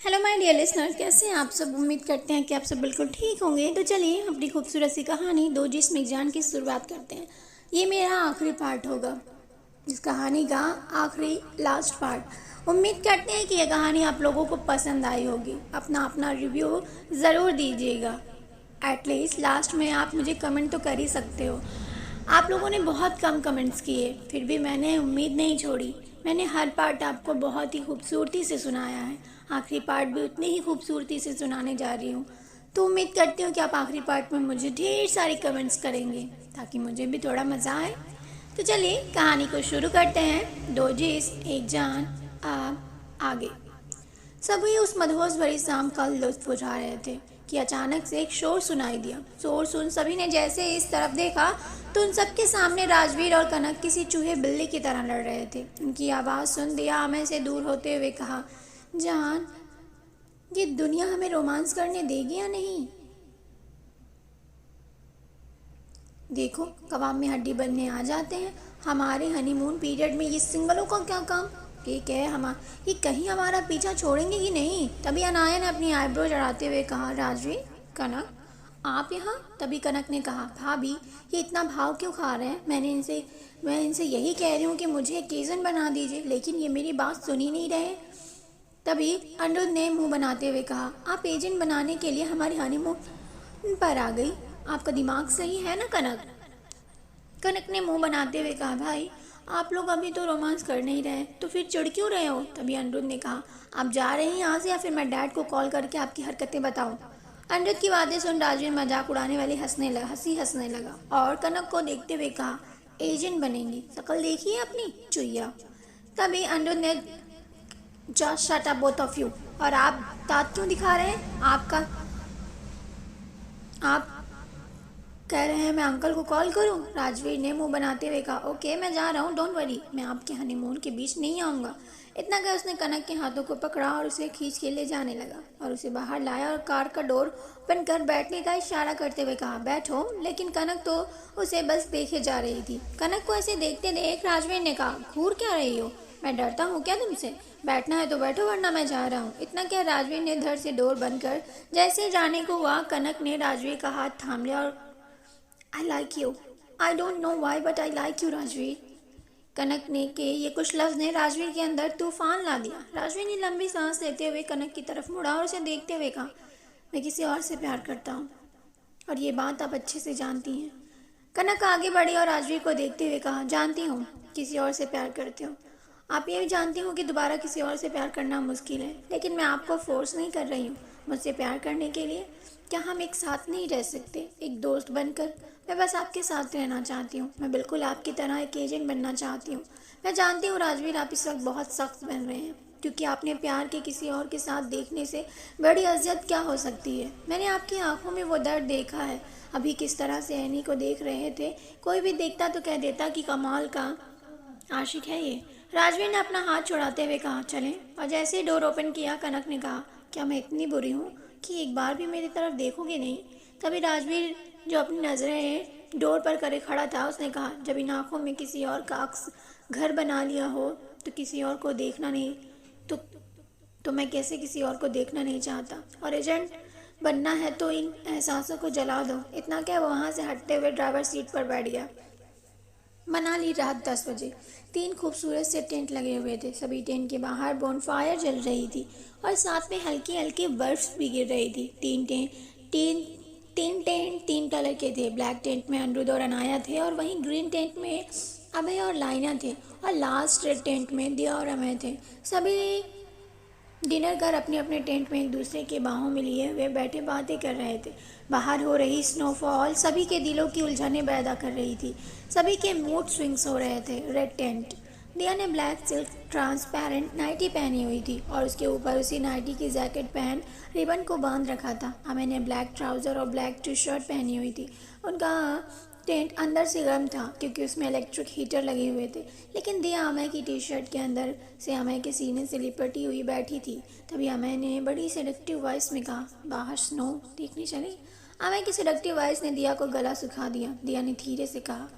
Hello my dear listener, कैसे हैं आप सब। उम्मीद करते हैं कि आप सब बिल्कुल ठीक होंगे। तो चलिए अपनी खूबसूरत सी कहानी दो जिस्म एक जान की शुरुआत करते हैं। ये मेरा आखिरी पार्ट होगा, इस कहानी का आखिरी लास्ट पार्ट। उम्मीद करते हैं कि यह कहानी आप लोगों को पसंद आई होगी। अपना अपना रिव्यू ज़रूर दीजिएगा। एटलीस्ट लास्ट में आप मुझे कमेंट तो कर ही सकते हो। आप लोगों ने बहुत कम कमेंट्स किए, फिर भी मैंने उम्मीद नहीं छोड़ी। मैंने हर पार्ट आपको बहुत ही खूबसूरती से सुनाया है। आखिरी पार्ट भी उतनी ही खूबसूरती से सुनाने जा रही हूँ। तो उम्मीद करती हूँ कि आप आखिरी पार्ट में मुझे ढेर सारे कमेंट्स करेंगे ताकि मुझे भी थोड़ा मज़ा आए। तो चलिए कहानी को शुरू करते हैं। दो जिस्म एक जान, आप आगे। सभी उस मदहोश भरी शाम का लुत्फ उठा रहे थे कि अचानक से एक शोर सुनाई दिया। शोर सुन सभी ने जैसे इस तरफ देखा तो उन सबके सामने राजवीर और कनक किसी चूहे बिल्ली की तरह लड़ रहे थे। उनकी आवाज़ सुन दिया हमें से दूर होते हुए कहा, जान, ये दुनिया हमें रोमांस करने देगी या नहीं? देखो, कबाब में हड्डी बनने आ जाते हैं। हमारे हनीमून पीरियड में ये सिंगलों का क्या काम? ठीक है, हम ये कहीं हमारा पीछा छोड़ेंगे कि नहीं? तभी अनाया ने अपनी आईब्रो चढ़ाते हुए कहा, राजवीर, कनक, आप यहाँ? तभी कनक ने कहा, भाभी, ये इतना भाव क्यों खा रहे हैं? मैं इनसे यही कह रही हूँ कि मुझे एकेजन बना दीजिए, लेकिन ये मेरी बात सुन ही नहीं रहे। तभी अनिरुद्ध ने मुंह बनाते हुए कहा, आप एजेंट बनाने के लिए हमारी हनीमून पर आ गई। आपका दिमाग सही है ना कनक? कनक ने मुंह बनाते हुए कहा, भाई, आप लोग अभी तो रोमांस कर नहीं रहे, तो फिर चिढ़ क्यों रहे हो? तभी अनिरुद्ध ने कहा, आप जा रहे हैं यहाँ से या फिर मैं डैड को कॉल करके आपकी हरकतें बताऊँ? अनिरुद्ध की बातें सुन राजवीर मजाक उड़ाने वाली हंसने लगा और कनक को देखते हुए कहा, एजेंट बनेंगी? शक्ल देखिए अपनी चुईया। तभी अनिरुद्ध ने, just shut up both of you. और आप दांत क्यों दिखा रहे हैं? आप कह रहे हैं मैं अंकल को कॉल करूं? राजवीर ने मुंह बनाते हुए कहा, ओके, मैं जा रहा हूं, डोंट वरी, मैं आपके हनीमून के बीच नहीं आऊँगा। इतना कह उसने कनक के हाथों को पकड़ा और उसे खींच के ले जाने लगा और उसे बाहर लाया और कार का डोर ओपन कर बैठने का इशारा करते हुए कहा, बैठो। लेकिन कनक तो उसे बस देखे जा रही थी। कनक को ऐसे देखते देख राजवीर ने कहा, घूर क्या रही हो? मैं डरता हूँ क्या तुमसे? बैठना है तो बैठो, वरना मैं जा रहा हूँ। इतना क्या राजवीर ने धड़ से डोर बंद कर जैसे जाने को हुआ, कनक ने राजवीर का हाथ थाम लिया और, I like you, I don't know why but I like you Rajveer. Kanak ने के ये कुछ लफ्ज ने राजवीर के अंदर तूफान ला दिया। राजवीर ने लंबी सांस लेते हुए कनक की तरफ मुड़ा और उसे देखते हुए कहा, मैं किसी और से प्यार करता हूँ और ये बात आप अच्छे से जानती हैं। कनक आगे बढ़ी और राजवीर को देखते हुए कहा, जानती हूँ किसी और से प्यार करते हो। आप ये भी जानती हूँ कि दोबारा किसी और से प्यार करना मुश्किल है, लेकिन मैं आपको फोर्स नहीं कर रही हूँ मुझसे प्यार करने के लिए। क्या हम एक साथ नहीं रह सकते, एक दोस्त बनकर? मैं बस आपके साथ रहना चाहती हूँ। मैं बिल्कुल आपकी तरह एक एजेंट बनना चाहती हूँ। मैं जानती हूँ राजवीर, आप इस वक्त बहुत सख्त बन रहे हैं, क्योंकि आपने प्यार के किसी और के साथ देखने से बड़ी अजियत क्या हो सकती है। मैंने आपकी आंखों में वो दर्द देखा है। अभी किस तरह से एनी को देख रहे थे, कोई भी देखता तो कह देता कि कमाल का आशिक है ये। राजवीर ने अपना हाथ छुड़ाते हुए कहा, चलें। और जैसे ही डोर ओपन किया, कनक ने कहा, क्या मैं इतनी बुरी हूँ कि एक बार भी मेरी तरफ देखोगे नहीं? तभी राजवीर, जो अपनी नज़रें डोर पर करे खड़ा था, उसने कहा, जब इन आँखों में किसी और का अक्स घर बना लिया हो तो किसी और को देखना नहीं तो मैं कैसे किसी और को देखना नहीं चाहता? और एजेंट बनना है तो इन एहसासों को जला दो। इतना क्या, वो वहाँ से हटते हुए ड्राइवर सीट पर बैठ गया। मनाली रात 10 बजे। 3 खूबसूरत से टेंट लगे हुए थे। सभी टेंट के बाहर बोनफायर जल रही थी और साथ में हल्की हल्की बर्फ भी गिर रही थी। तीन टेंट 3 कलर के थे। ब्लैक टेंट में अनिरुद्ध और अनाया थे और वहीं ग्रीन टेंट में अभय और लाइना थे और लास्ट रेड टेंट में दिया और अमय थे। सभी डिनर कर अपने अपने टेंट में एक दूसरे के बाहों में लिए हुए बैठे बातें कर रहे थे। बाहर हो रही स्नोफॉल सभी के दिलों की उलझनें पैदा कर रही थी। सभी के मूड स्विंग्स हो रहे थे। रेड टेंट, दिया ने ब्लैक सिल्क ट्रांसपेरेंट नाइटी पहनी हुई थी और उसके ऊपर उसी नाइटी की जैकेट पहन रिबन को बांध रखा था। अमय ने ब्लैक ट्राउज़र और ब्लैक टी शर्ट पहनी हुई थी। उनका टेंट अंदर से गर्म था क्योंकि उसमें इलेक्ट्रिक हीटर लगे हुए थे, लेकिन दिया अमय की टी शर्ट के अंदर से अमय के सीने से लिपटी हुई बैठी थी। तभी अमय ने बड़ी सेडक्टिव वॉइस में कहा, बाहर स्नो देखने चले? अमय की सेडक्टिव वॉइस ने दिया को गला सुखा दिया। दिया ने धीरे से कहा,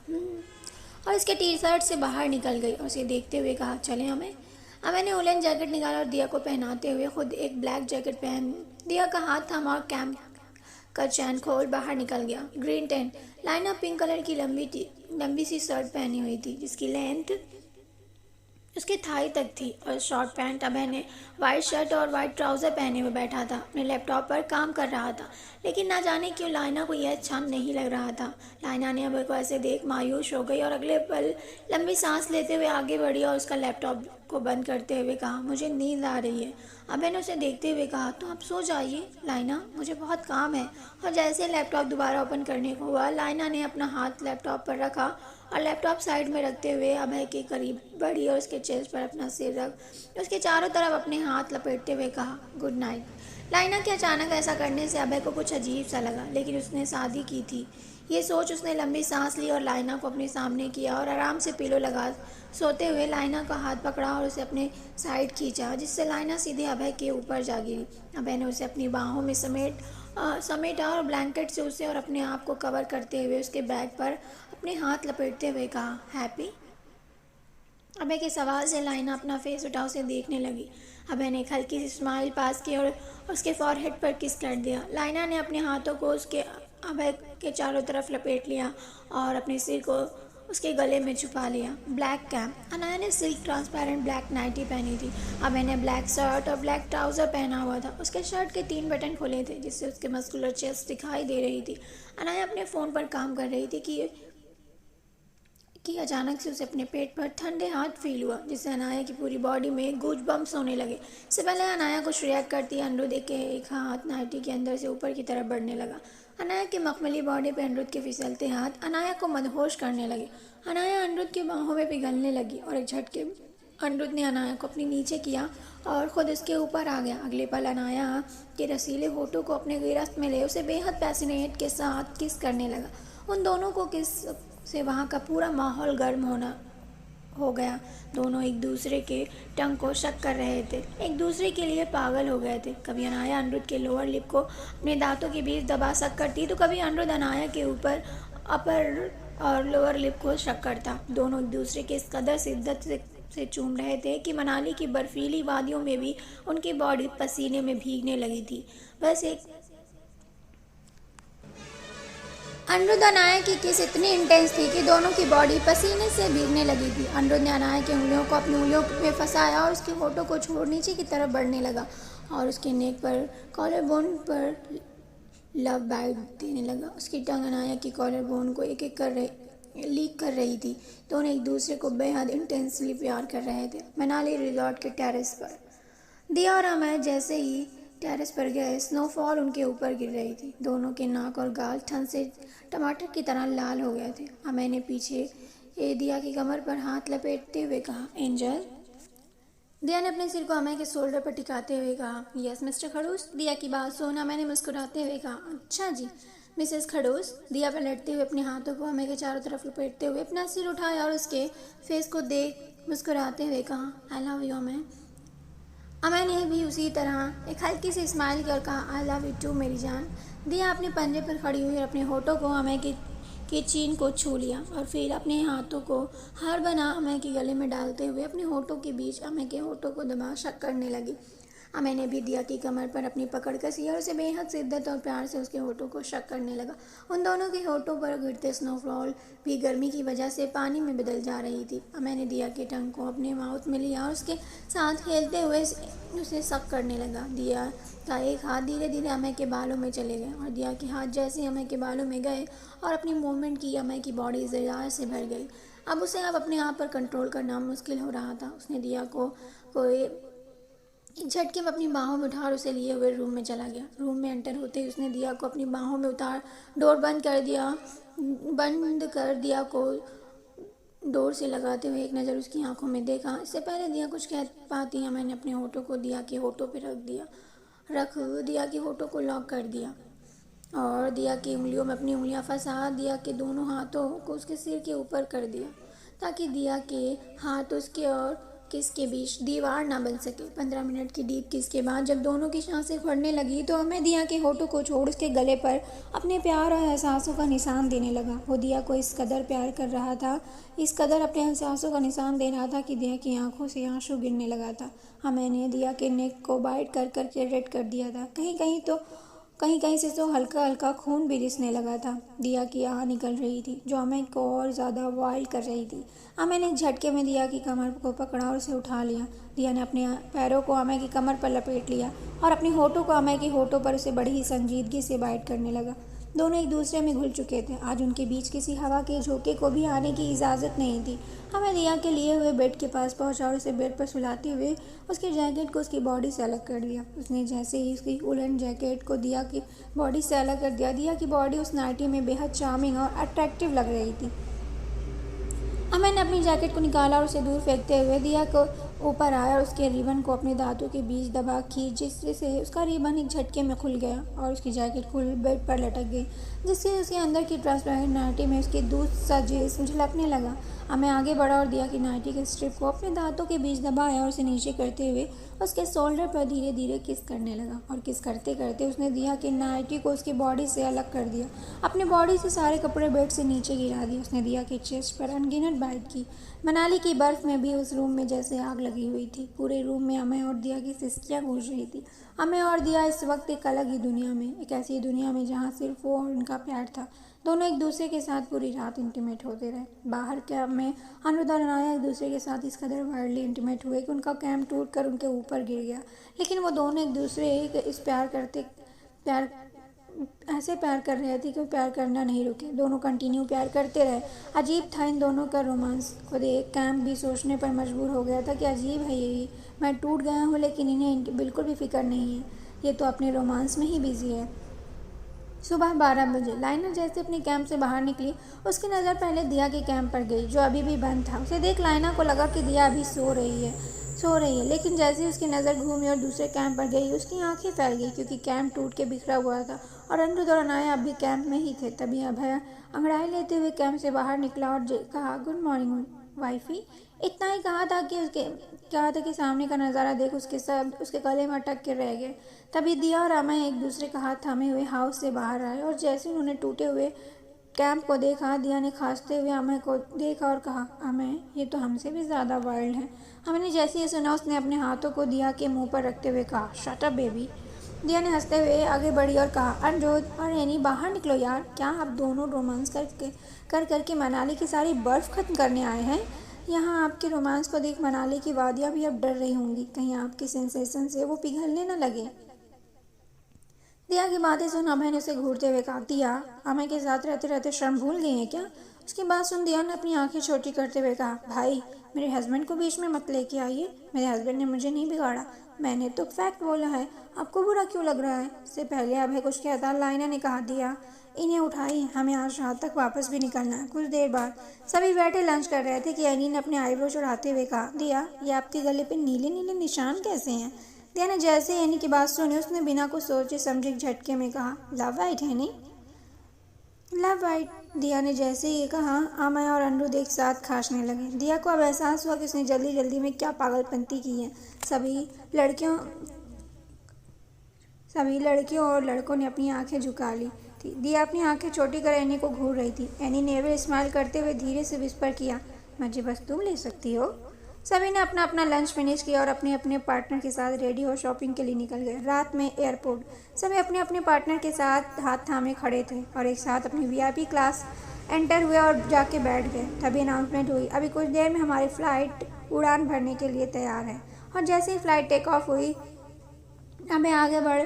और उसके टी शर्ट से बाहर निकल गई और उसे देखते हुए कहा, चले अमय? मैंने वुलन जैकेट निकाला और दिया को पहनाते हुए खुद एक ब्लैक जैकेट पहन दिया का हाथ थामा और कैंप का चैन खोल बाहर निकल गया। Green tent. लाइना पिंक कलर की लंबी सी शर्ट पहनी हुई थी जिसकी लेंथ उसके थाई तक थी और शॉर्ट पैंट। अभय ने वाइट शर्ट और वाइट ट्राउज़र पहने हुए बैठा था, अपने लैपटॉप पर काम कर रहा था। लेकिन ना जाने क्यों लाइना को यह अच्छा नहीं लग रहा था। लाइना ने अभय को ऐसे देख मायूस हो गई और अगले पल लंबी सांस लेते हुए आगे बढ़ी और उसका लैपटॉप को बंद करते हुए कहा, मुझे नींद आ रही है। अभय ने उसे देखते हुए कहा, तो आप सो जाइए लाइना, मुझे बहुत काम है। और जैसे लैपटॉप दोबारा ओपन करने को हुआ, लाइना ने अपना हाथ लैपटॉप पर रखा और लैपटॉप साइड में रखते हुए अभय के करीब बढ़ी और उसके चेस्ट पर अपना सिर रख उसके चारों तरफ अपने हाथ लपेटते हुए कहा, गुड नाइट। लाइना के अचानक ऐसा करने से अभय को कुछ अजीब सा लगा, लेकिन उसने शादी की थी ये सोच उसने लंबी सांस ली और लाइना को अपने सामने किया और आराम से पिलो लगा सोते हुए लाइना का हाथ पकड़ा और उसे अपने साइड खींचा, जिससे लाइना सीधे अभय के ऊपर जा गिरी। अभय ने उसे अपनी बाहों में समेटा और ब्लैंकेट से उसे और अपने आप को कवर करते हुए उसके बैग पर अपने हाथ लपेटते हुए कहा, हैप्पी। अभय के सवाल से लाइना अपना फेस उठा उसे देखने लगी। अभय ने एक हल्की सी स्माइल पास की और उसके फॉरहेड पर किस कर दिया। लाइना ने अपने हाथों को उसके अभय के चारों तरफ लपेट लिया और अपने सिर को उसके गले में छुपा लिया। Black cap. अनाया ने सिल्क ट्रांसपेरेंट ब्लैक नाइटी पहनी थी। अभय ने ब्लैक शर्ट और ब्लैक ट्राउज़र पहना हुआ था। उसके शर्ट के 3 बटन खुले थे जिससे उसके मस्कुलर चेस्ट दिखाई दे रही थी। अनाया अपने फ़ोन पर काम कर रही थी कि अचानक से उसे अपने पेट पर ठंडे हाथ फील हुआ, जिससे अनाया की पूरी बॉडी में गूज बम्प्स होने लगे। इससे पहले अनाया कुछ रिएक्ट करती अनिरुद्ध के एक हाथ नाइटी के अंदर से ऊपर की तरफ बढ़ने लगा। अनाया के मखमली बॉडी पर अनिरुद्ध के फिसलते हाथ अनाया को मदहोश करने लगे। अनाया अनिरुद्ध की बाहों में पिघलने लगी और एक झटके अनिरुद्ध ने अनाया को अपने नीचे किया और खुद उसके ऊपर आ गया। अगले पल अनाया के रसीले होठों को अपने गिरफ्त में ले उसे बेहद पैसिनेट के साथ किस करने लगा। उन दोनों को किस से वहाँ का पूरा माहौल गर्म हो गया। दोनों एक दूसरे के टंग को शक कर रहे थे, एक दूसरे के लिए पागल हो गए थे। कभी अनाया अनिरुद्ध के लोअर लिप को अपने दांतों के बीच दबा शक करती तो कभी अनिरुद्ध अनाया के ऊपर अपर और लोअर लिप को शक करता। दोनों एक दूसरे के इस कदर शिद्दत से चूम रहे थे कि मनाली की बर्फीली वादियों में भी उनकी बॉडी पसीने में भीगने लगी थी। बस एक अनिरुद्ध अनाया की किस इतनी इंटेंस थी कि दोनों की बॉडी पसीने से भीगने लगी थी। अनिरुद्ध ने अनाया की उंगलियों को अपनी उंगलियों में फंसाया और उसके होठों को छोड़ नीचे की तरफ बढ़ने लगा और उसके नेक पर कॉलर बोन पर लव बाइट देने लगा। उसकी टंग अनाया की कॉलर बोन को एक एक लीक कर रही थी। दोनों एक दूसरे को बेहद इंटेंसली प्यार कर रहे थे। मनाली रिजॉर्ट के टेरेस पर दिया और अमय जैसे ही टेरेस पर गए, स्नोफॉल उनके ऊपर गिर रही थी। दोनों के नाक और गाल ठंड से टमाटर की तरह लाल हो गए थे। अमय ने पीछे दिया की कमर पर हाथ लपेटते हुए कहा, एंजल। दिया ने अपने सिर को अमय के शोल्डर पर टिकाते हुए कहा, यस मिस्टर खड़ूस। दिया की बात सुन अमय ने मुस्कुराते हुए कहा, अच्छा जी मिसेस खड़ूस। दिया पलटते हुए अपने हाथों को अमय के चारों तरफ लपेटते हुए अपना सिर उठाया और उसके फेस को देख मुस्कुराते हुए कहा, I love you Amay. Amay ने भी उसी तरह एक हल्की सी स्माइल की और कहा, आई लव यू टू मेरी जान। दिया अपने पंजे पर खड़ी हुई और अपने होठों को अमय के चीन को छू लिया और फिर अपने हाथों को हार बना अमय के गले में डालते हुए अपने होठों के बीच अमय के होठों को दबा शक करने लगी। अमय ने भी दिया की कमर पर अपनी पकड़ कसी और उसे बेहद शिद्दत और प्यार से उसके होठों को शक करने लगा। उन दोनों के होठों पर गिरते स्नोफॉल भी गर्मी की वजह से पानी में बदल जा रही थी। अमय ने दिया के टंग को अपने माउथ में लिया और उसके साथ खेलते हुए उसे शक करने लगा। दिया का एक हाथ धीरे धीरे अमय के बालों में चले गए और दिया के हाथ जैसे अमय के बालों में गए और अपनी मूवमेंट की, अमय की बॉडी ज़ियार से भर गई। अब उसे अपने आप पर कंट्रोल करना मुश्किल हो रहा था। उसने दिया को एक झटके में अपनी बाहों में उठा उसे लिए हुए रूम में चला गया। रूम में एंटर होते ही उसने दिया को अपनी बाहों में उतार डोर बंद कर दिया को डोर से लगाते हुए एक नज़र उसकी आंखों में देखा। इससे पहले दिया कुछ कह पाती है मैंने अपने होठों को दिया के होठों पे रख दिया के होठों को लॉक कर दिया और दिया की उंगलियों में अपनी उंगलियां फंसा दिया के दोनों हाथों को उसके सिर के ऊपर कर दिया ताकि दिया के हाथ उसके और किस के बीच दीवार ना बन सके। 15 मिनट की डीप किस के बाद जब दोनों की सांसें फड़ने लगी तो हमें दिया के होठों को छोड़ उसके गले पर अपने प्यार और एहसासों का निशान देने लगा। वो दिया को इस कदर प्यार कर रहा था, इस कदर अपने एहसासों का निशान दे रहा था कि दिया की आंखों से आंसू गिरने लगा था। मैंने दिया के नेक को बाइट कर कर के रेड कर दिया था। कहीं कहीं से तो हल्का हल्का खून भी रिसने लगा था। दिया की आह निकल रही थी जो हमें को और ज़्यादा वाइल्ड कर रही थी। मैंने एक झटके में दिया की कमर को पकड़ा और उसे उठा लिया। दिया ने अपने पैरों को अमय की कमर पर लपेट लिया और अपने होठों को अमय के होठों पर उसे बड़ी ही संजीदगी से बाइट करने लगा। दोनों एक दूसरे में घुल चुके थे। आज उनके बीच किसी हवा के झोंके को भी आने की इजाज़त नहीं थी। हमें दिया के लिए हुए बेड के पास पहुंचा और उसे बेड पर सुलाते हुए उसके जैकेट को उसकी बॉडी से अलग कर दिया। उसने जैसे ही उसकी उलन जैकेट को दिया की बॉडी से अलग कर दिया, दिया की बॉडी उस नाइटी में बेहद चार्मिंग और अट्रैक्टिव लग रही थी। मैंने अपनी जैकेट को निकाला और उसे दूर फेंकते हुए दिया को ऊपर आया और उसके रिबन को अपने दांतों के बीच दबा की, जिससे उसका रिबन एक झटके में खुल गया और उसकी जैकेट खुल बेड पर लटक गई, जिससे उसके अंदर की ट्रांसपेरेंट नाइटी में उसके दूध सा जिस्म झलकने लगा। मैं आगे बढ़ा और दिया कि नाइटी के स्ट्रिप को अपने दांतों के बीच दबाया और उसे नीचे करते हुए उसके शोल्डर पर धीरे धीरे किस करने लगा। और किस करते करते उसने दिया कि नाइटी को उसकी बॉडी से अलग कर दिया, अपने बॉडी से सारे कपड़े बेड से नीचे गिरा दिए। उसने दिया कि चेस्ट पर अनगिनत बाइट की। मनाली की बर्फ़ में भी उस रूम में जैसे आग लगी हुई थी। पूरे रूम में अमय और दिया की सिसकियाँ गूंज रही थी। अमय और दिया इस वक्त एक अलग ही दुनिया में, एक ऐसी दुनिया में जहाँ सिर्फ वो और उनका प्यार था। दोनों एक दूसरे के साथ पूरी रात इंटीमेट होते रहे। बाहर कैंप में अनिरुद्ध और अनाया एक दूसरे के साथ इस कदर वाइल्डली इंटीमेट हुए कि उनका कैंप टूट कर उनके ऊपर गिर गया। लेकिन वो दोनों एक दूसरे इस प्यार ऐसे प्यार कर रहे थे कि वो प्यार करना नहीं रुके। दोनों कंटिन्यू प्यार करते रहे। अजीब था इन दोनों का रोमांस। खुद एक कैंप भी सोचने पर मजबूर हो गया था कि अजीब है यही, मैं टूट गया हूँ लेकिन इन्हें बिल्कुल भी फिक्र नहीं है, ये तो अपने रोमांस में ही बिजी है। सुबह 12 बजे लाइना जैसे अपने कैंप से बाहर निकली, उसकी नज़र पहले दिया के कैंप पर गई जो अभी भी बंद था। उसे देख लाइना को लगा कि दिया अभी सो रही है, लेकिन जैसे ही उसकी नज़र घूमी और दूसरे कैंप पर गई, उसकी आंखें फैल गई क्योंकि कैंप टूट के बिखरा हुआ था और अनिरुद्ध और अनाया अभी कैंप में ही थे। तभी अभय अंगड़ाई लेते हुए कैंप से बाहर निकला और कहा, गुड मॉर्निंग वाइफी। इतना ही कहा था कि सामने का नज़ारा देख उसके गले में अटक के रह गए। तभी दिया और अमय एक दूसरे का हाथ थामे हुए हाउस से बाहर आए और जैसे उन्होंने टूटे हुए कैंप को देखा, दिया ने खांसते हुए अमय को देखा और कहा, अमय ये तो हमसे भी ज़्यादा वाइल्ड है। अमय ने जैसे ही सुना, उसने अपने हाथों को दिया के मुंह पर रखते हुए कहा, शट अप बेबी। दिया ने हंसते हुए आगे बढ़ी और कहा, अनिरुद्ध और एनी बाहर निकलो यार, क्या आप दोनों रोमांस करके मनाली की सारी बर्फ़ ख़त्म करने आए हैं? यहाँ आपके रोमांस को देख मनाली की वादियाँ भी अब डर रही होंगी, कहीं आपके सेंसेशन से वो पिघलने न लगे। दिया की बातें सुन अभय ने उसे घूरते हुए कहा, दिया अमय के साथ रहते रहते शर्म भूल गई है क्या? उसकी बात सुन दिया ने अपनी आंखें छोटी करते हुए कहा, भाई मेरे हस्बैंड को बीच में मत लेके आइए, मेरे हस्बैंड ने मुझे नहीं बिगाड़ा, मैंने तो फैक्ट बोला है, आपको बुरा क्यों लग रहा है? इससे पहले अभय कुछ कहता लाइना ने कहा, दिया इन्हें उठाइए, हमें आज रात तक वापस भी निकलना है। कुछ देर बाद सभी बैठे लंच कर रहे थे कि एनी ने अपने आईब्रो चढ़ाते हुए कहा, दिया ये आपके गले पे नीले नीले निशान कैसे हैं? दिया ने जैसे एनी की बात सुनी, उसने बिना कुछ सोचे समझे एक झटके में कहा, लव वाइट है नहीं? Love white. दिया ने जैसे ही ये कहा, अमय और अनिरुद्ध एक साथ खांसने लगे। दिया को अब एहसास हुआ कि उसने जल्दी जल्दी में क्या पागलपंती की है। सभी लड़कियों और लड़कों ने अपनी आंखें झुका ली थी। दिया अपनी आंखें छोटी कर एनी को घूर रही थी। एनी ने भी स्माइल करते हुए धीरे से विस्पर किया, मुझे बस तुम ले सकती हो। सभी ने अपना अपना लंच फिनिश किया और अपने अपने पार्टनर के साथ रेडी हो शॉपिंग के लिए निकल गए। रात में एयरपोर्ट सभी अपने अपने पार्टनर के साथ हाथ थामे खड़े थे और एक साथ अपनी वीआईपी क्लास एंटर हुए और जाके बैठ गए। तभी अनाउंसमेंट हुई, अभी कुछ देर में हमारी फ़्लाइट उड़ान भरने के लिए तैयार है। और जैसे ही फ़्लाइट टेक ऑफ हुई, हमें आगे बढ़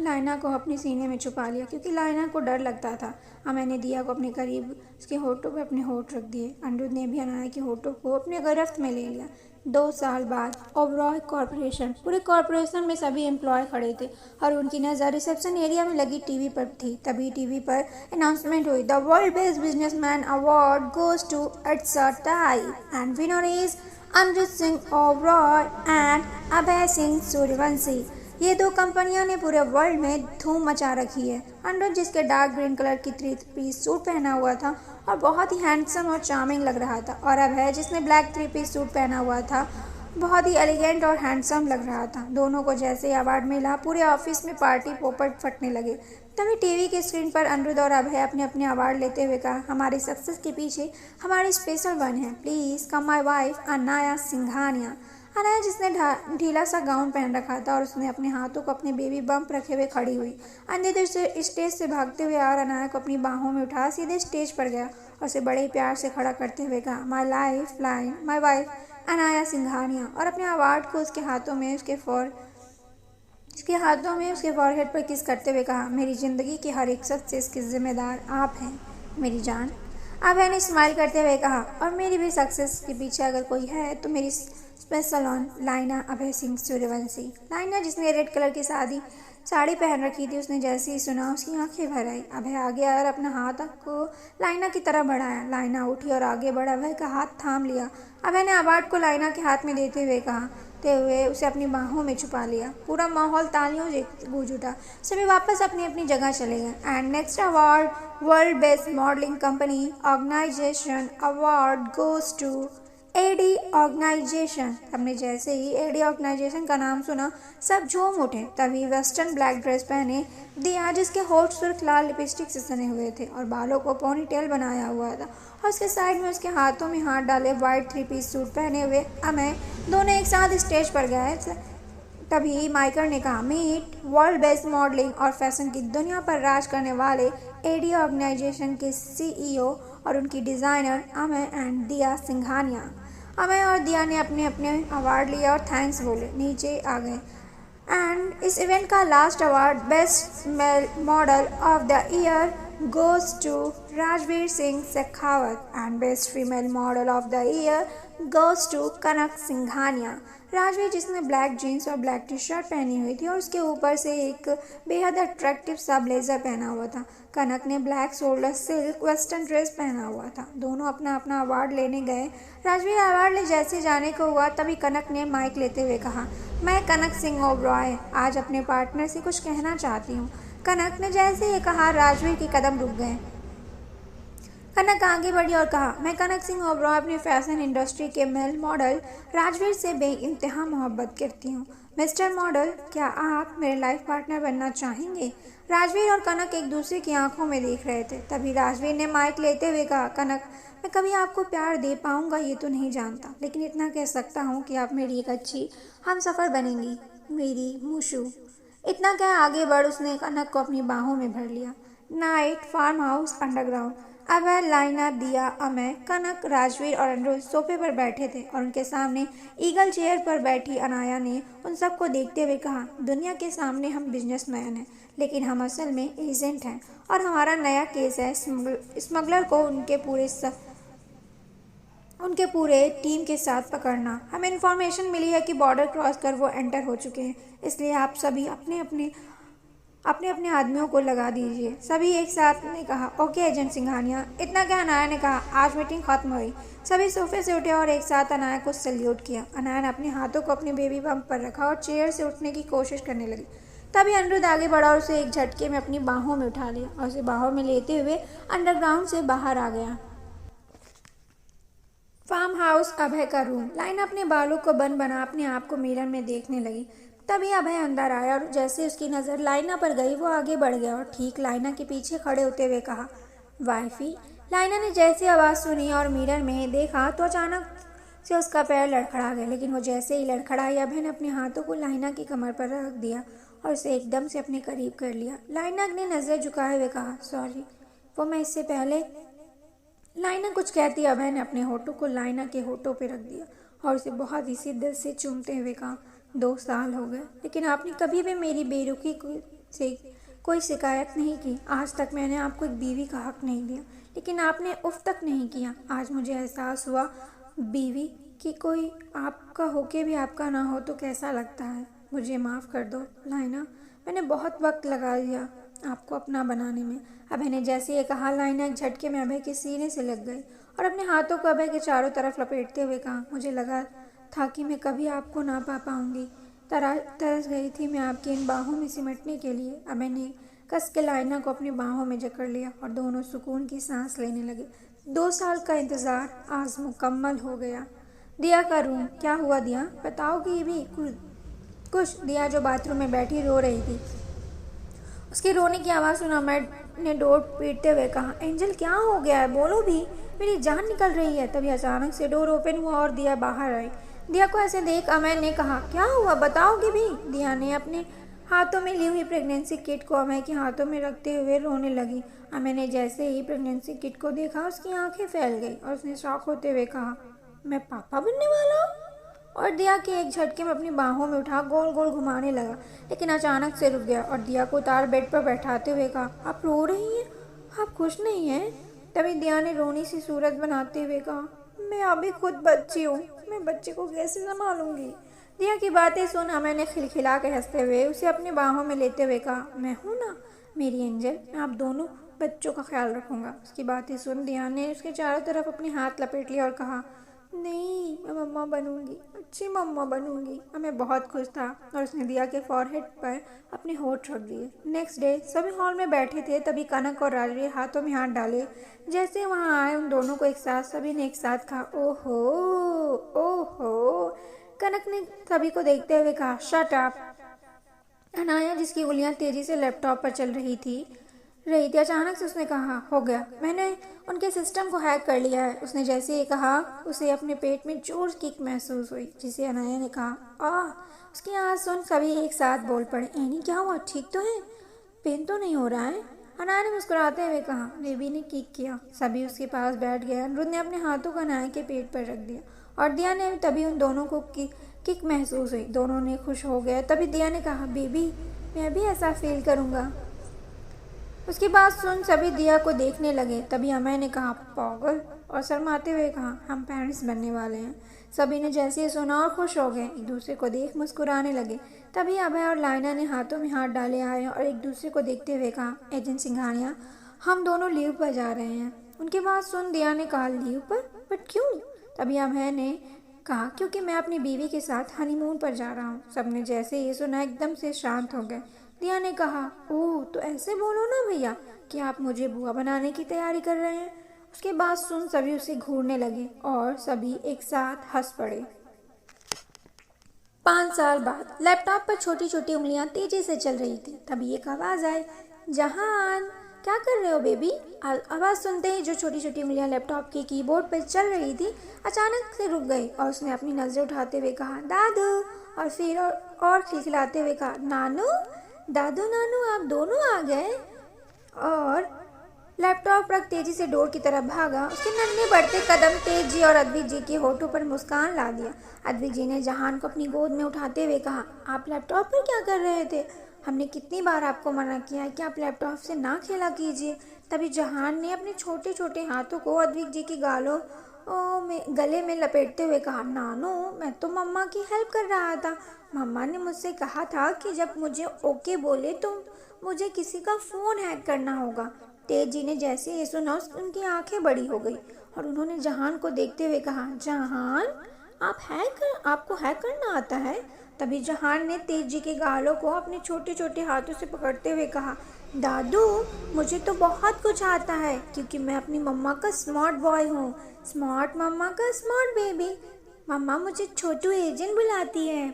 लाइना को अपने सीने में छुपा लिया क्योंकि लाइना को डर लगता था। मैंने दिया को अपने करीब उसके होठों पे अपने होठ रख दिए। अनिरुद्ध ने भी अनाया के होठों को अपने गिरफ्त में ले लिया। 2 साल बाद ओबरॉय कॉरपोरेशन, पूरे कॉरपोरेशन में सभी एम्प्लॉय खड़े थे और उनकी नज़र रिसेप्शन एरिया में लगी टीवी पर थी। तभी टीवी पर अनाउंसमेंट हुई, the world best businessman award goes to it's a tie and winner is Anirudh Singh Oberoi and Abhay Singh Suryavanshi. ये 2 कंपनियों ने पूरे वर्ल्ड में धूम मचा रखी है। अनिरुद्ध जिसके डार्क ग्रीन कलर की 3-पीस सूट पहना हुआ था और बहुत ही हैंडसम और चार्मिंग लग रहा था, और अभय जिसने ब्लैक 3-पीस सूट पहना हुआ था, बहुत ही एलिगेंट और हैंडसम लग रहा था। दोनों को जैसे ही अवार्ड मिला पूरे ऑफिस में पार्टी पोपट फटने लगे। तभी टीवी के स्क्रीन पर अनिरुद्ध और अभय अपने अपने अवार्ड लेते हुए कहा, हमारी सक्सेस के पीछे हमारी स्पेशल वन है, please come my wife Anaya Singhania. Anaya जिसने ढीला सा गाउन पहन रखा था और उसने अपने हाथों को अपने बेबी बम्प रखे हुए खड़ी हुई। अंधेरे से स्टेज से भागते हुए और अनाया को अपनी बाहों में उठा सीधे स्टेज पर गया और उसे बड़े प्यार से खड़ा करते हुए कहा, my life line my wife Anaya Singhania, और अपने अवार्ड को उसके हाथों में उसके फॉरहेड पर किस करते हुए कहा, मेरी ज़िंदगी की हर एक सक्सेस की जिम्मेदार आप हैं मेरी जान। अभय ने स्माइल करते हुए कहा, और मेरी भी सक्सेस के पीछे अगर कोई है तो मेरी स्पेशल ऑन लाइना अभय सिंह सूर्यवंशी। लाइना जिसने रेड कलर की साड़ी पहन रखी थी, उसने जैसे ही सुना उसकी आंखें भर आई। अभय आगे आया और अपना हाथ को लाइना की तरफ बढ़ाया। लाइना उठी और आगे बढ़ अभय का हाथ थाम लिया। अभय ने अवार्ड को लाइना के हाथ में देते हुए उसे अपनी बाहों में छुपा लिया। पूरा माहौल तालियों से गूंज उठा। सभी वापस अपनी अपनी जगह चले गए। And next award, world best modelling company organisation award goes to AD organisation. हमने जैसे ही एडी ऑर्गेनाइजेशन का नाम सुना सब झूम उठे। तभी वेस्टर्न ब्लैक ड्रेस पहने दिया, जिसके होठ सुर्ख लाल लिपस्टिक से सने हुए थे और बालों को पोनी टेल बनाया हुआ था, और उसके साइड में उसके हाथों में हाथ डाले वाइट 3 पीस सूट पहने हुए अमय दोनों एक साथ स्टेज पर गए। तभी माइकर ने कहा, मीट वर्ल्ड बेस्ट मॉडलिंग और फैशन की दुनिया पर राज करने वाले एडी ऑर्गेनाइजेशन के सीईओ और उनकी डिज़ाइनर अमय एंड दिया सिंघानिया। अमय और दिया ने अपने अपने अवार्ड लिया और थैंक्स बोले नीचे आ गए। एंड इस इवेंट का last award best male model of the year goes to Rajveer Singh Shekhawat and best female model of the year goes to कनक सिंघानिया। राजवीर जिसने ब्लैक जीन्स और ब्लैक टी शर्ट पहनी हुई थी और उसके ऊपर से एक बेहद अट्रैक्टिव सा ब्लेजर पहना हुआ था। कनक ने black shoulder silk western dress पहना हुआ था। दोनों अपना अपना अवार्ड लेने गए। राजवीर अवार्ड ले जैसे जाने को हुआ तभी कनक ने माइक लेते हुए कहा, मैं कनक सिंह ओबरॉय आज अपने पार्टनर से कुछ कहना चाहती हूँ। कनक ने जैसे ही कहा राजवीर के कदम रुक गए। कनक आगे बढ़ी और कहा, मैं कनक सिंह ओबरॉय अपने फैशन इंडस्ट्री के मेल मॉडल राजवीर से बेइंतहा मोहब्बत करती हूँ। मिस्टर मॉडल, क्या आप मेरे लाइफ पार्टनर बनना चाहेंगे? राजवीर और कनक एक दूसरे की आंखों में देख रहे थे। तभी राजवीर ने माइक लेते हुए कहा, कनक, मैं कभी आपको प्यार दे पाऊंगा ये तो नहीं जानता, लेकिन इतना कह सकता हूँ कि आप मेरी एक अच्छी हमसफ़र बनेंगी, मेरी मूशू। इतना कह आगे बढ़ उसने कनक को अपनी बाहों में भर लिया। Night farm house underground. Abhay, Laina, Diya, Amay, कनक, राजवीर और अनिरुद्ध सोफे पर बैठे थे और उनके सामने ईगल चेयर पर बैठी अनाया ने उन सबको देखते हुए कहा, दुनिया के सामने हम बिजनेसमैन हैं, लेकिन हम असल में एजेंट हैं और हमारा नया केस है स्मगलर को उनके पूरे टीम के साथ पकड़ना। हमें इन्फॉर्मेशन मिली है कि बॉर्डर क्रॉस कर वो एंटर हो चुके हैं, इसलिए आप सभी अपने अपने आदमियों को लगा दीजिए। सभी एक साथ ने कहा, ओके एजेंट सिंघानिया। इतना क्या अनाया ने कहा, आज मीटिंग खत्म हुई। सभी सोफे से उठे और एक साथ अनाया को सल्यूट किया। अनाया ने अपने हाथों को अपने बेबी बम्प पर रखा और चेयर से उठने की कोशिश करने लगी। तभी अनिरुद्ध आगे बढ़ा और उसे एक झटके में अपनी बाहों में उठा लिया और उसे बाहों में लेते हुए अंडरग्राउंड से बाहर आ गया। फार्म हाउस अभय का रूम। लाइना अपने बालों को बन बना अपने आप को मिरर में देखने लगी। तभी अभय अंदर आया और जैसे उसकी नज़र लाइना पर गई वो आगे बढ़ गया और ठीक लाइना के पीछे खड़े होते हुए कहा, वाइफी। लाइना ने जैसे आवाज़ सुनी और मिरर में देखा तो अचानक से उसका पैर लड़खड़ा गया, लेकिन वो जैसे ही लड़खड़ाई अभय ने अपने हाथों को लाइना की कमर पर रख दिया और उसे एकदम से अपने करीब कर लिया। लाइना ने नज़र झुकाए हुए कहा, सॉरी, वो मैं इससे पहले। लाइना कुछ कहती अभय ने अपने होठों को लाइना के होठों पे रख दिया और उसे बहुत ही शिद्दत से चूमते हुए कहा, 2 साल हो गए, लेकिन आपने कभी भी मेरी बेरुखी से कोई शिकायत नहीं की। आज तक मैंने आपको एक बीवी का हक नहीं दिया, लेकिन आपने उफ तक नहीं किया। आज मुझे एहसास हुआ बीवी कि कोई आपका होके भी आपका ना हो तो कैसा लगता है। मुझे माफ़ कर दो लाइना, मैंने बहुत वक्त लगा दिया आपको अपना बनाने में। अभय ने जैसे ये कहा, लाइना एक झटके में अभय के सीने से लग गई और अपने हाथों को अभय के चारों तरफ लपेटते हुए कहा, मुझे लगा था कि मैं कभी आपको ना पा पाऊंगी। तरस गई थी मैं आपकी इन बाहों में सिमटने के लिए। अभय ने कस के लाइना को अपनी बाहों में जकड़ लिया और दोनों सुकून की सांस लेने लगे। 2 साल का इंतज़ार आज मुकम्मल हो गया। दिया का रूम। क्या हुआ दिया, बताओगी भी कुछ। दिया जो बाथरूम में बैठी रो रही थी, उसके रोने की आवाज़ सुना अमर ने डोर पीटते हुए कहा, एंजल क्या हो गया है, बोलो भी, मेरी जान निकल रही है। तभी अचानक से डोर ओपन हुआ और दिया बाहर आई। दिया को ऐसे देख अमर ने कहा, क्या हुआ, बताओगी भी। दिया ने अपने हाथों में ली हुई प्रेगनेंसी किट को अमर के हाथों में रखते हुए रोने लगी। अमर ने जैसे ही प्रेगनेंसी किट को देखा, उसकी आंखें फैल गई और उसने शॉक होते हुए कहा, मैं पापा बनने वाला हूँ। और दिया के एक झटके में अपनी बाहों में उठा गोल गोल घुमाने लगा, लेकिन अचानक से रुक गया और दिया को उतार बेड पर बैठाते हुए कहा, आप रो रही हैं, आप खुश नहीं हैं। तभी दिया ने रोनी सी सूरत बनाते हुए कहा, मैं अभी खुद बच्ची हूँ, मैं बच्चे को कैसे संभालूंगी। दिया की बातें सुन अमर ने खिलखिला के हंसते हुए उसे अपनी बाहों में लेते हुए कहा, मैं हूँ ना मेरी एंजल, मैं आप दोनों बच्चों का ख्याल रखूंगा। उसकी बातें सुन दिया ने उसके चारों तरफ अपने हाथ लपेट लिया और कहा, नहीं, मैं मम्मा बनूंगी, अच्छी मम्मा बनूंगी। मैं बहुत खुश था और उसने दिया के फॉरहेड पर अपने होठ रख दिए। नेक्स्ट डे सभी हॉल में बैठे थे, तभी कनक और राजवीर हाथों में हाथ डाले। जैसे वहां आए उन दोनों को एक साथ सभी ने एक साथ कहा, ओहो ओहो। कनक ने सभी को देखते हुए कहा, शट अप। अनाया जिसकी उंगलियां तेजी से लैपटॉप पर चल रही थी अचानक से उसने कहा, हो गया, मैंने उनके सिस्टम को हैक कर लिया है। उसने जैसे ही कहा, उसे अपने पेट में जोर किक महसूस हुई, जिसे अनाया ने कहा, उसकी आवाज़ सुन सभी एक साथ बोल पड़े, एनी क्या हुआ, ठीक तो है, पेन तो नहीं हो रहा है। अनाया ने मुस्कुराते हुए कहा, बेबी ने किक किया। सभी उसके पास बैठ गए। अनिरुद्ध ने अपने हाथों को अनाया के पेट पर रख दिया और दिया ने तभी उन दोनों को किक महसूस हुई। दोनों ने खुश हो गए। तभी दिया ने कहा, बेबी मैं भी ऐसा फील करूँगा। उसकी बात सुन सभी दिया को देखने लगे। तभी अमय ने कहा, पागल, और शर्माते हुए कहा, हम पेरेंट्स बनने वाले हैं। सभी ने जैसे ही सुना और खुश हो गए, एक दूसरे को देख मुस्कुराने लगे। तभी अभय और लाइना ने हाथों में हाथ डाले आए और एक दूसरे को देखते हुए कहा, एजेंट सिंघानिया, हम दोनों लीव पर जा रहे हैं। उनकी बात सुन दिया ने कहा, लीव पर, बट क्यों। तभी अभय ने कहा, क्योंकि मैं अपनी बीवी के साथ हनीमून पर जा रहा हूँ। सबने जैसे ये सुना एकदम से शांत हो गए। दिया ने कहा, ओह तो ऐसे बोलो ना भैया कि आप मुझे बुआ बनाने की तैयारी कर रहे हैं। उसके बाद सुन सभी उसे घूरने लगे और सभी एक साथ हंस पड़े। 5 साल बाद लैपटॉप पर छोटी छोटी उंगलियां तेजी से चल रही थी। तभी एक आवाज़ आई, जहान क्या कर रहे हो बेबी। आवाज़ सुनते ही जो छोटी छोटी उंगलियां लैपटॉप के कीबोर्ड पर चल रही थी अचानक से रुक गई और उसने अपनी नज़रें उठाते हुए कहा, दादू, और फिर और खिलखिलाते हुए कहा, नानू। दादू नानू आप दोनों आ गए। और लैपटॉप रख तेजी से डोर की तरफ भागा। उसके नन्हे बढ़ते कदम तेज जी और अद्विक जी के होठों पर मुस्कान ला दिया। अद्विक जी ने जहान को अपनी गोद में उठाते हुए कहा, आप लैपटॉप पर क्या कर रहे थे, हमने कितनी बार आपको मना किया है कि आप लैपटॉप से ना खेला कीजिए। तभी जहान ने अपने छोटे छोटे हाथों को अद्विक जी की गले में लपेटते हुए कहा, नानू मैं तो मम्मा की हेल्प कर रहा था। मम्मा ने मुझसे कहा था कि जब मुझे ओके बोले तो मुझे किसी का फ़ोन हैक करना होगा। तेज जी ने जैसे ये सुना उनकी आंखें बड़ी हो गई और उन्होंने जहान को देखते हुए कहा, जहान आपको हैक करना आता है। तभी जहान ने तेज जी के गालों को अपने छोटे छोटे हाथों से पकड़ते हुए कहा, दादू मुझे तो बहुत कुछ आता है क्योंकि मैं अपनी मम्मा का स्मार्ट बॉय हूँ, स्मार्ट मम्मा का स्मार्ट बेबी। मम्मा मुझे छोटू एजेंट बुलाती है।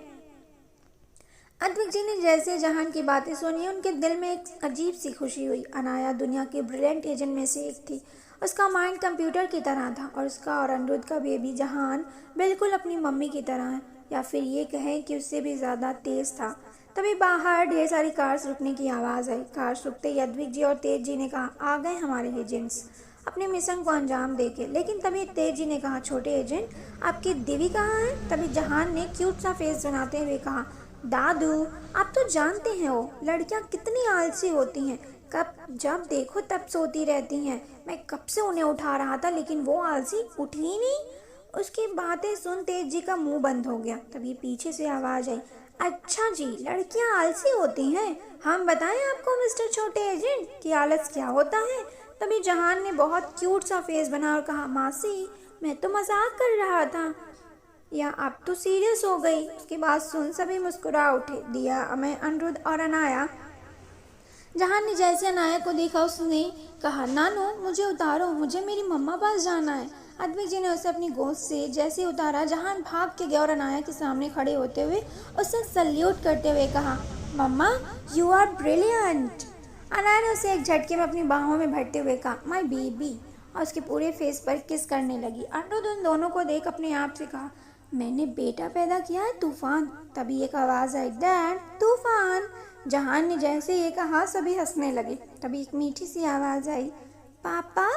अद्विक जी ने जैसे जहान की बातें सुनी उनके दिल में एक अजीब सी खुशी हुई। अनाया दुनिया के ब्रिलियंट एजेंट में से एक थी। उसका माइंड कंप्यूटर की तरह था और उसका और अनिरुद्ध का बेबी जहान बिल्कुल अपनी मम्मी की तरह है, या फिर ये कहें कि उससे भी ज़्यादा तेज़ था। तभी बाहर ढेर सारी कार्स रुकने की आवाज़ आई। कार्स रुकते ही अद्विक जी और तेज जी ने कहा, आ गए हमारे एजेंट्स अपने मिशन को अंजाम देके। लेकिन तभी तेज जी ने कहा, छोटे एजेंट आपकी दीदी कहाँ है। तभी जहान ने क्यूट सा फेस बनाते हुए कहा, दादू आप तो जानते हैं वो लड़कियां कितनी आलसी होती हैं, कब जब देखो तब सोती रहती हैं। मैं कब से उन्हें उठा रहा था लेकिन वो आलसी उठी ही नहीं। उसकी बातें सुन तेज जी का मुंह बंद हो गया। तभी पीछे से आवाज़ आई, अच्छा जी लड़कियां आलसी होती हैं, हम बताएं आपको मिस्टर छोटे एजेंट कि आलस क्या होता है। तभी जहान ने बहुत क्यूट सा फेस बना और कहा, मासी मैं तो मजाक कर रहा था, या आप तो सीरियस हो गई। उसकी बात सुन सभी मुस्कुरा उठे। दिया, अमय, अनिरुद्ध और अनाया। जहान ने जैसे अनाया को देखा उसने कहा, नानू मुझे उतारो, मुझे मेरी मम्मा पास जाना है। अद्विक जी ने उसे अपनी गोद से जैसे उतारा, जहान भाग के गया और अनाया के सामने खड़े होते हुए उसे सल्यूट करते हुए कहा, मम्मा यू आर ब्रिलियंट। अनाया ने उसे एक झटके में अपनी बाहों में भरते हुए कहा, माय बेबी, और उसके पूरे फेस पर किस करने लगी। अनिरुद्ध उन दोनों को देख अपने आप से कहा, मैंने बेटा पैदा किया है तूफान। तभी एक आवाज़ आई, डैड तूफान। जहान ने जैसे ये कहा सभी हंसने लगे। तभी एक मीठी सी आवाज़ आई, पापा।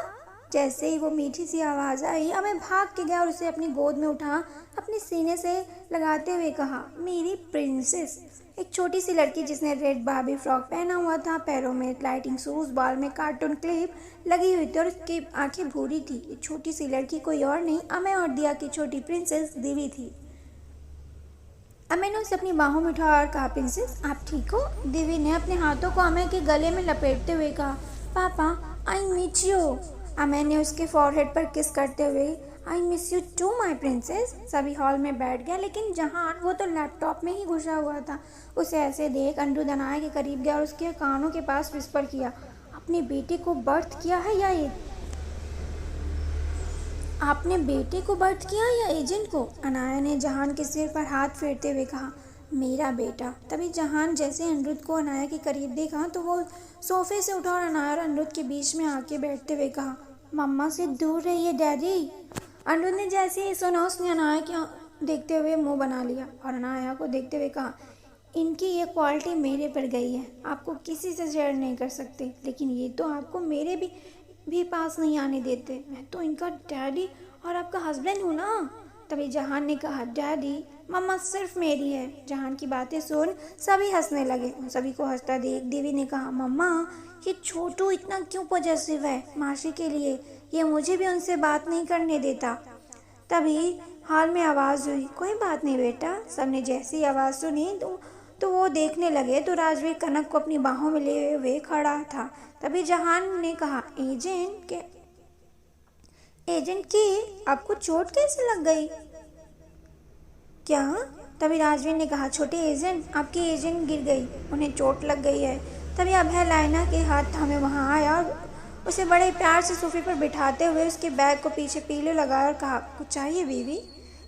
जैसे ही वो मीठी सी आवाज़ आई, अभय भाग के गया और उसे अपनी गोद में उठा अपने सीने से लगाते हुए कहा, मेरी प्रिंसेस। एक छोटी सी लड़की जिसने रेड बार्बी फ्रॉक पहना हुआ था, पैरों में लाइटिंग शूज, बाल में कार्टून क्लिप लगी हुई थी और उसकी आंखें भूरी थी। ये छोटी सी लड़की कोई और नहीं, अमय और दिया की छोटी प्रिंसेस दिवी थी। अमय ने उसे अपनी बाहों में उठाया और कहा, प्रिंसेस आप ठीक हो। दिवी ने अपने हाथों को अमय के गले में लपेटते हुए कहा, पापा आई मिस यू। अमय ने उसके फॉरहेड पर किस करते हुए, I miss you too my princess. सभी हॉल में बैठ गया, लेकिन जहान वो तो लैपटॉप में ही घुसा हुआ था। उसे ऐसे देख अनिरुद्ध अनाया के करीब गया और उसके कानों के पास विस्पर किया, अपने बेटे को बर्थ किया है या ये आपने बेटे को बर्थ किया या एजेंट को। अनाया ने जहान के सिर पर हाथ फेरते हुए कहा, मेरा बेटा। तभी जहान जैसे अनिरुद्ध को अनाया के करीब देखा तो वो सोफे से उठा और अनाया और अनिरुद्ध के बीच में आके बैठते हुए कहा, मम्मा से दूर रहिए डैडी। अनिरुद्ध ने जैसे ही सुना उसने अनाया के देखते हुए मुंह बना लिया और अनाया को देखते हुए कहा, इनकी ये क्वालिटी मेरे पर गई है, आपको किसी से शेयर नहीं कर सकते, लेकिन ये तो आपको मेरे भी पास नहीं आने देते। मैं तो इनका डैडी और आपका हस्बैंड हूँ ना। तभी जहान ने कहा, डैडी मम्मा सिर्फ मेरी है। जहान की बातें सुन सभी हंसने लगे। सभी को हंसता देख देवी ने कहा, मम्मा ये छोटू इतना क्यों पॉजिटिव है मासी के लिए, ये मुझे भी उनसे बात नहीं करने देता। तभी हाल में आवाज़ हुई, कोई बात नहीं बेटा। सबने जैसी आवाज़ सुनी तो वो देखने लगे तो राजवीर कनक को अपनी बाहों में लिए हुए खड़ा था। तभी जहान ने कहा, एजेंट की आपको चोट कैसे लग गई क्या। तभी राजवीर ने कहा, छोटे एजेंट आपकी एजेंट गिर गई, उन्हें चोट लग गई है। तभी अभय लाइना के हाथ थामे वहाँ आया और उसे बड़े प्यार से सोफे पर बिठाते हुए उसके बैग को पीछे पीले लगाया और कहा, कुछ चाहिए बेबी।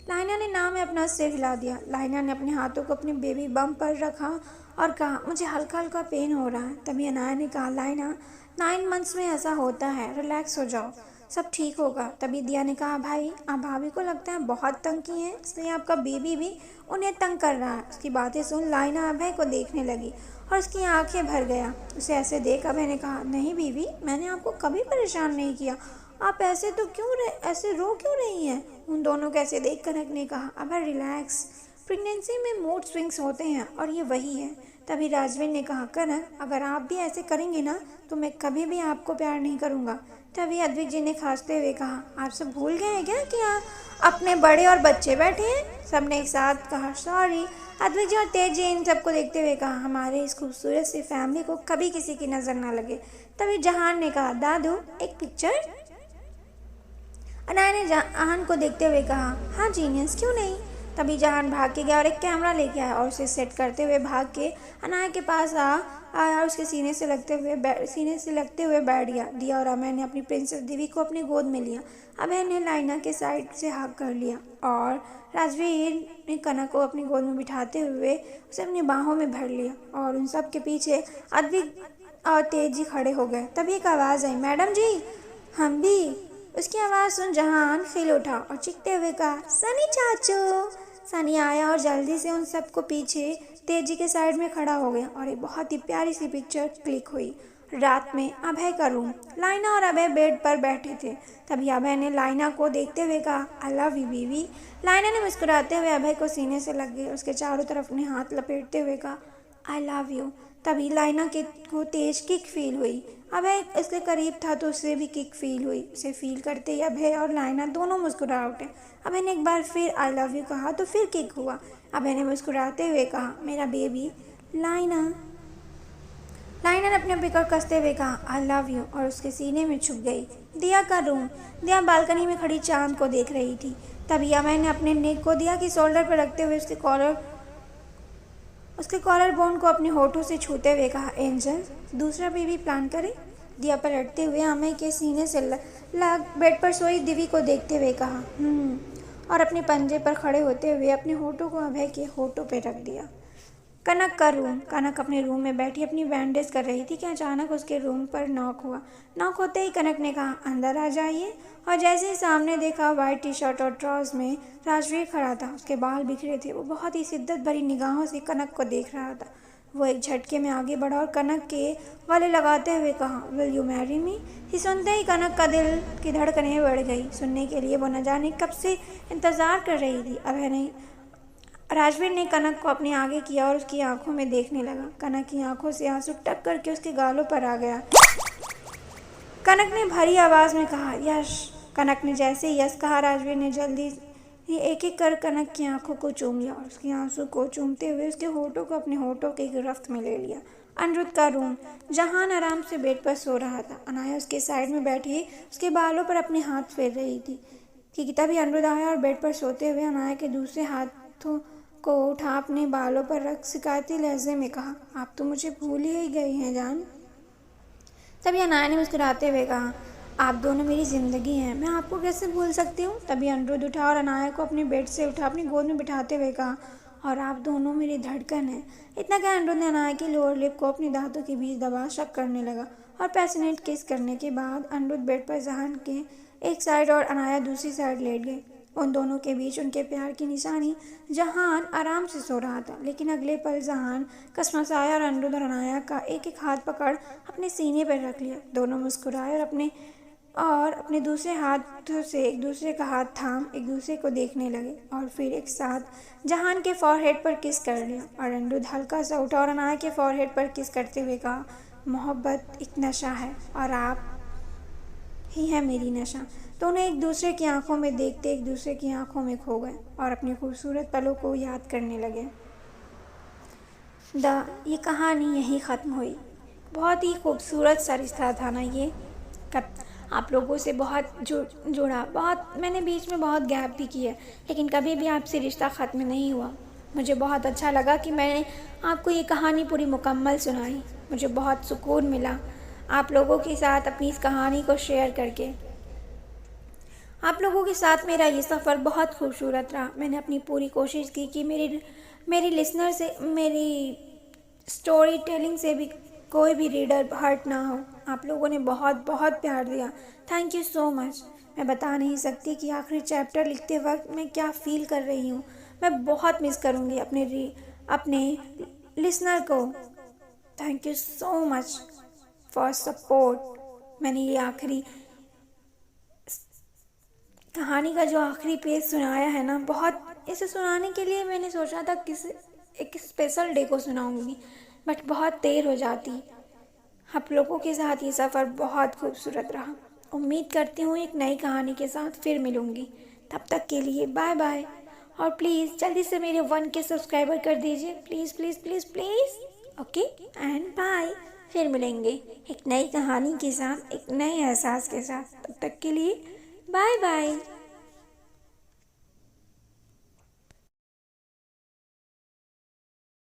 लाइना ने ना में अपना सिर हिला दिया। लाइना ने अपने हाथों को अपने बेबी बम पर रखा और कहा, मुझे हल्का हल्का पेन हो रहा है। तभी अनाया ने कहा, लाइना 9 मंथ्स में ऐसा होता है, रिलैक्स हो जाओ, सब ठीक होगा। तभी दिया ने कहा, भाई आप भाभी को लगता है बहुत तंग की हैं, इसलिए आपका बेबी भी उन्हें तंग कर रहा है। उसकी बातें सुन लाइना अभय को देखने लगी और उसकी आंखें भर गया। उसे ऐसे देख अभय ने कहा, नहीं बीवी, मैंने आपको कभी परेशान नहीं किया, आप ऐसे रो क्यों रही हैं। उन दोनों को ऐसे देख कनक ने कहा, अभय रिलैक्स, प्रेगनेंसी में मूड स्विंग्स होते हैं और ये वही है। तभी राजवीर ने कहा, कनक अगर आप भी ऐसे करेंगे ना तो मैं कभी भी आपको प्यार नहीं करूँगा। तभी अद्विक जी ने खांसते हुए कहा, आप सब भूल गए हैं क्या कि अपने बड़े और बच्चे बैठे हैं। सबने एक साथ कहा, सॉरी। अद्विक जी और तेज जी इन सबको देखते हुए कहा, हमारे इस खूबसूरत सी फैमिली को कभी किसी की नज़र ना लगे। तभी जहान ने कहा, दादू एक पिक्चर। अनाया ने जहान को देखते हुए कहा, हाँ जीनियस, क्यों नहीं। तभी जहान भाग के गया और एक कैमरा लेके आया और उसे सेट करते हुए भाग के अनाया के पास आया और उसके सीने से लगते हुए बैठ गया। दिया और अमय ने अपनी प्रिंसेस दिवी को अपनी गोद में लिया। अभय ने लाइना के साइड से हग कर लिया और राजवीर ने कनक को अपनी गोद में बिठाते हुए उसे अपनी बाहों में भर लिया और उन सब के पीछे अद्विक और तेज जी खड़े हो गए। तभी एक आवाज़ आई, मैडम जी हम भी। उसकी आवाज़ सुन जहान खिल उठा और चीखते हुए कहा, सनी चाचू। सनी आया और जल्दी से उन सबको पीछे तेजी के साइड में खड़ा हो गया और एक बहुत ही प्यारी सी पिक्चर क्लिक हुई। रात में अभय का रूम। लाइना और अभय बेड पर बैठे थे। तभी अभय ने लाइना को देखते हुए कहा, आई लव यू बीवी। लाइना ने मुस्कुराते हुए अभय को सीने से लग गई, उसके चारों तरफ अपने हाथ लपेटते हुए कहा, आई लव यू। तभी लाइना को तेज किक फील हुई। अभय इसके करीब था तो उसे भी किक फील हुई। उसे फील करते ही अभय और लाइना दोनों मुस्कुरा उठे। अभय ने एक बार फिर आई लव यू कहा तो फिर किक हुआ। अभय ने मुस्कुराते हुए कहा, मेरा बेबी लाइना। लाइना ने अपने पिकर कसते हुए कहा, आई लव यू, और उसके सीने में छुप गई। दिया का रूम। दिया बालकनी में खड़ी चांद को देख रही थी। तभी अभय ने अपने नेक को दिया की शोल्डर पर रखते हुए उसके कॉलर बोन को अपने होठों से छूते हुए कहा, एंजल दूसरा बेबी प्लान करें। दिया पलटते हुए अमय के सीने से लग बेड पर सोई दिव्य को देखते हुए कहा और अपने पंजे पर खड़े होते हुए अपने होठों को अभय के होठों पर रख दिया। कनक का रूम। कनक अपने रूम में बैठी अपनी बैंडेज कर रही थी कि अचानक उसके रूम पर नॉक हुआ। नॉक होते ही कनक ने कहा, अंदर आ जाइए। और जैसे ही सामने देखा, वाइट टी शर्ट और ट्राउज में राजवीर खड़ा था। उसके बाल बिखरे थे। वो बहुत ही शिद्दत भरी निगाहों से कनक को देख रहा था। वो एक झटके में आगे बढ़ा और कनक के गले लगाते हुए कहा, विल यू मैरी मी? ये सुनते ही कनक का दिल की धड़कनें बढ़ गई। सुनने के लिए वो न जाने कब से इंतजार कर रही थी। अभय नहीं, राजवीर ने कनक को अपने आगे किया और उसकी आंखों में देखने लगा। कनक की आंखों से आंसू टक करके उसके गालों पर आ गया। कनक ने भरी आवाज में कहा, यश। कनक ने जैसे ही यश कहा, राजवीर ने जल्दी ही एक एक कर कनक की आंखों को चूम लिया और उसकी आंसू को चूमते हुए उसके होठों को अपने होठों की गिरफ्त में ले लिया। अनिरुद्ध का रूम। जहान आराम से बेड पर सो रहा था। अनाया उसके साइड में बैठी उसके बालों पर अपने हाथ फेर रही थी कि तभी अनिरुद्ध आया और बेड पर सोते हुए अनाया के दूसरे हाथों को उठा अपने बालों पर रख शिकायती लहजे में कहा, आप तो मुझे भूल ही गई हैं जान। तभी अनाया ने मुस्कुराते हुए कहा, आप दोनों मेरी ज़िंदगी हैं, मैं आपको कैसे भूल सकती हूँ। तभी अनिरुद्ध उठा और अनाया को अपने बेड से उठा अपनी गोद में बिठाते हुए कहा, और आप दोनों मेरी धड़कन हैं। इतना कह अनिरुद्ध ने अनाया की लोअर लिप को अपने दांतों के बीच दबा शक करने लगा और पैशनेट किस करने के बाद अनिरुद्ध बेड पर जहान के एक साइड और अनाया दूसरी साइड लेट गई। उन दोनों के बीच उनके प्यार की निशानी। जहान आराम से सो रहा था, लेकिन अगले पल जहान कसमसाया और अनिरुद्ध और अनाया का एक एक हाथ पकड़ अपने सीने पर रख लिया। दोनों मुस्कुराए और अपने दूसरे हाथों से एक दूसरे का हाथ थाम एक दूसरे को देखने लगे और फिर एक साथ जहान के फॉरहेड पर किस कर लिया। और अनिरुद्ध हल्का सा उठा और अनाया के फॉरहेड पर किस करते हुए कहा, मोहब्बत एक नशा है और आप ही है मेरी नशा। दोनों एक दूसरे की आंखों में देखते एक दूसरे की आंखों में खो गए और अपने खूबसूरत पलों को याद करने लगे। ये कहानी यहीं ख़त्म हुई। बहुत ही खूबसूरत सा रिश्ता था ना ये। आप लोगों से बहुत जुड़ा, बहुत मैंने बीच में बहुत गैप भी किया, लेकिन कभी भी आपसे रिश्ता ख़त्म नहीं हुआ। मुझे बहुत अच्छा लगा कि मैंने आपको ये कहानी पूरी मुकम्मल सुनाई। मुझे बहुत सुकून मिला आप लोगों के साथ अपनी इस कहानी को शेयर करके। आप लोगों के साथ मेरा ये सफ़र बहुत खूबसूरत रहा। मैंने अपनी पूरी कोशिश की कि मेरी लिसनर से, मेरी स्टोरी टेलिंग से भी कोई भी रीडर हर्ट ना हो। आप लोगों ने बहुत बहुत प्यार दिया। Thank you so much. मैं बता नहीं सकती कि आखिरी चैप्टर लिखते वक्त मैं क्या फ़ील कर रही हूँ। मैं बहुत मिस करूँगी अपने लिसनर को। Thank you so much for support. मैंने ये आखिरी कहानी का जो आखिरी पेज सुनाया है ना, बहुत इसे सुनाने के लिए मैंने सोचा था एक स्पेशल डे को सुनाऊंगी, बट बहुत देर हो जाती। आप लोगों के साथ ये सफ़र बहुत खूबसूरत रहा। उम्मीद करती हूँ एक नई कहानी के साथ फिर मिलूँगी। तब तक के लिए बाय बाय। और प्लीज़ जल्दी से मेरे 1K सब्सक्राइबर कर दीजिए, please please please please. Okay and bye. फिर मिलेंगे एक नई कहानी के साथ, एक नए एहसास के साथ। तब तक के लिए बाय बाय।